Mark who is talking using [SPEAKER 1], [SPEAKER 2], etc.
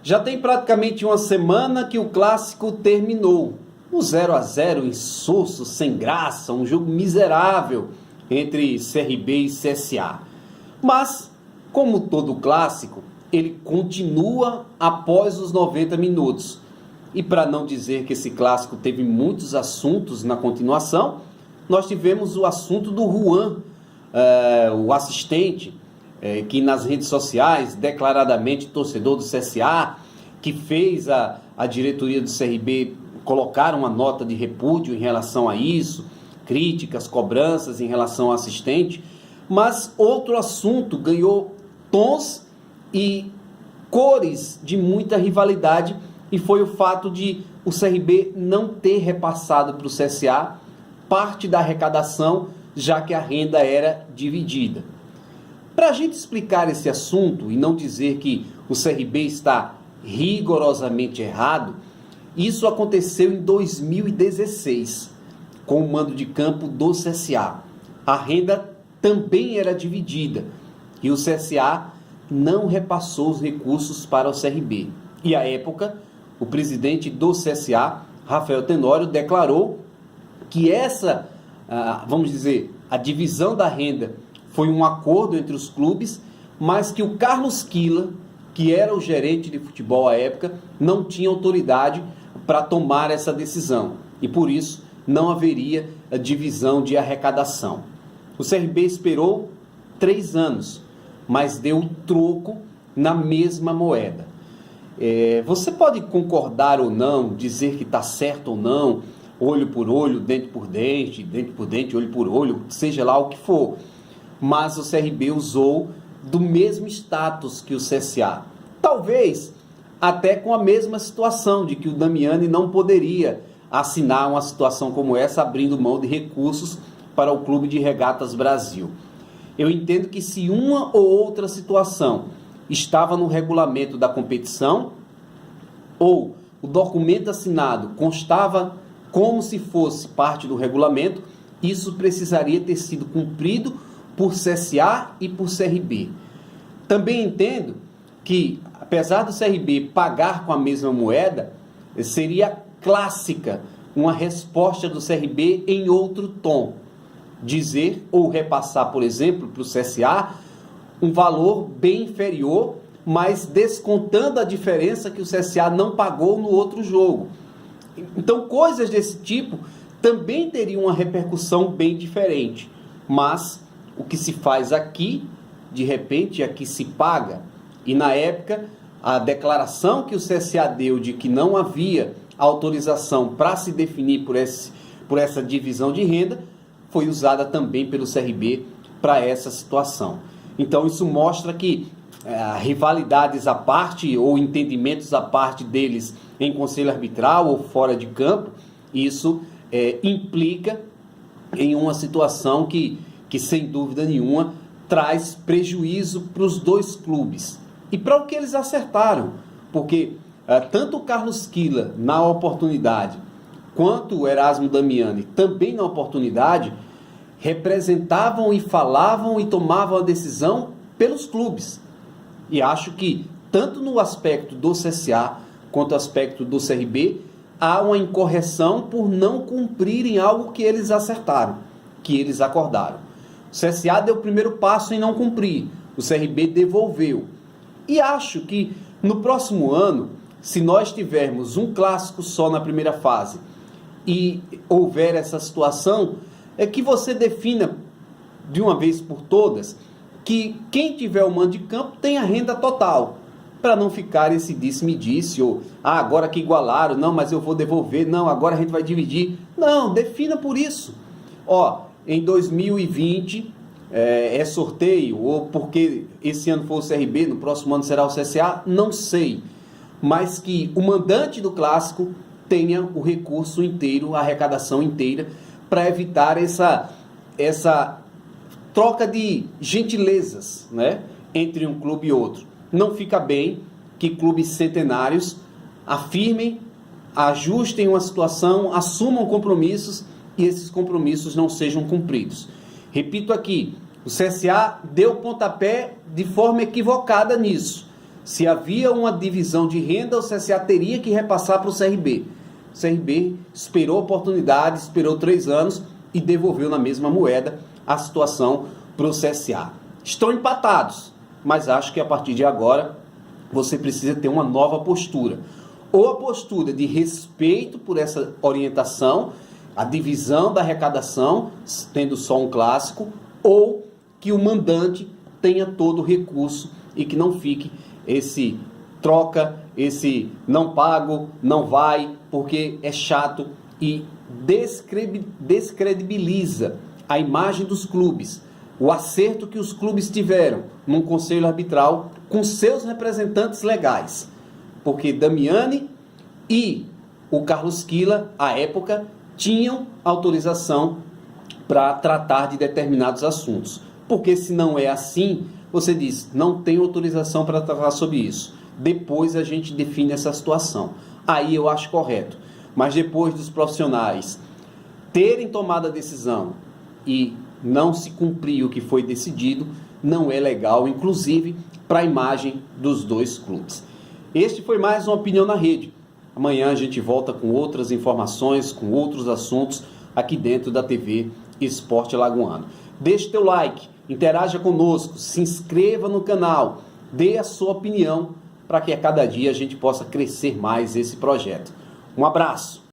[SPEAKER 1] Já tem praticamente uma semana que o clássico terminou. O 0-0 insosso, sem graça, um jogo miserável entre CRB e CSA. Mas, como todo clássico, ele continua após os 90 minutos. E para não dizer que esse clássico teve muitos assuntos na continuação, nós tivemos o assunto do Juan, o assistente, que nas redes sociais, declaradamente torcedor do CSA, que fez a diretoria do CRB colocar uma nota de repúdio em relação a isso, críticas, cobranças em relação ao assistente, mas outro assunto ganhou tons e cores de muita rivalidade, e foi o fato de o CRB não ter repassado para o CSA parte da arrecadação, já que a renda era dividida. Para a gente explicar esse assunto e não dizer que o CRB está rigorosamente errado, isso aconteceu em 2016, com o mando de campo do CSA. A renda também era dividida e o CSA não repassou os recursos para o CRB. E à época, o presidente do CSA, Rafael Tenório, declarou que essa, vamos dizer, a divisão da renda foi um acordo entre os clubes, mas que o Carlos Quila, que era o gerente de futebol à época, não tinha autoridade para tomar essa decisão. E por isso não haveria a divisão de arrecadação. O CRB esperou 3 anos, mas deu o troco na mesma moeda. Você pode concordar ou não, dizer que está certo ou não, olho por olho, dente por dente, olho por olho, seja lá o que for. Mas o CRB usou do mesmo status que o CSA. Talvez até com a mesma situação de que o Damiani não poderia assinar uma situação como essa, abrindo mão de recursos para o Clube de Regatas Brasil. Eu entendo que se uma ou outra situação estava no regulamento da competição, ou o documento assinado constava como se fosse parte do regulamento, isso precisaria ter sido cumprido por CSA e por CRB. Também entendo que, apesar do CRB pagar com a mesma moeda, seria clássica uma resposta do CRB em outro tom. Dizer ou repassar, por exemplo, para o CSA um valor bem inferior, mas descontando a diferença que o CSA não pagou no outro jogo. Então, coisas desse tipo também teriam uma repercussão bem diferente. Mas o que se faz aqui, de repente, aqui se paga. E na época, a declaração que o CSA deu de que não havia autorização para se definir por essa divisão de renda, foi usada também pelo CRB para essa situação. Então isso mostra que rivalidades à parte ou entendimentos à parte deles em conselho arbitral ou fora de campo, isso implica em uma situação que sem dúvida nenhuma traz prejuízo para os dois clubes e para o que eles acertaram, porque tanto o Carlos Quila na oportunidade quanto o Erasmo Damiani também na oportunidade representavam e falavam e tomavam a decisão pelos clubes. E acho que tanto no aspecto do CSA quanto no aspecto do CRB há uma incorreção por não cumprirem algo que eles acertaram, que eles acordaram. O CSA deu o primeiro passo em não cumprir, o CRB devolveu. E acho que no próximo ano, se nós tivermos um clássico só na primeira fase e houver essa situação, é que você defina de uma vez por todas que quem tiver o mando de campo tem a renda total, para não ficar esse disse-me-disse, ou agora que igualaram, não, mas eu vou devolver, não, agora a gente vai dividir. Não, defina por isso. Em 2020 é sorteio, ou porque esse ano foi o CRB, no próximo ano será o CSA, não sei. Mas que o mandante do clássico tenha o recurso inteiro, a arrecadação inteira, para evitar essa troca de gentilezas, né, entre um clube e outro. Não fica bem que clubes centenários afirmem, ajustem uma situação, assumam compromissos e esses compromissos não sejam cumpridos. Repito aqui, o CSA deu pontapé de forma equivocada nisso. Se havia uma divisão de renda, o CSA teria que repassar para o CRB. O CRB esperou a oportunidade, esperou 3 anos e devolveu na mesma moeda a situação para o CSA. Estão empatados, mas acho que a partir de agora você precisa ter uma nova postura. Ou a postura de respeito por essa orientação, a divisão da arrecadação, tendo só um clássico, ou que o mandante tenha todo o recurso e que não fique esse troca, esse não pago, não vai, porque é chato e descredibiliza a imagem dos clubes, o acerto que os clubes tiveram num conselho arbitral com seus representantes legais, porque Damiani e o Carlos Quila, à época, tinham autorização para tratar de determinados assuntos, porque se não é assim, você diz, não tem autorização para tratar sobre isso. Depois a gente define essa situação. Aí eu acho correto. Mas depois dos profissionais terem tomado a decisão e não se cumprir o que foi decidido, não é legal, inclusive para a imagem dos dois clubes. Este foi mais uma Opinião na Rede. Amanhã a gente volta com outras informações, com outros assuntos aqui dentro da TV Esporte Alagoano. Deixe teu like, interaja conosco, se inscreva no canal, dê a sua opinião para que a cada dia a gente possa crescer mais esse projeto. Um abraço!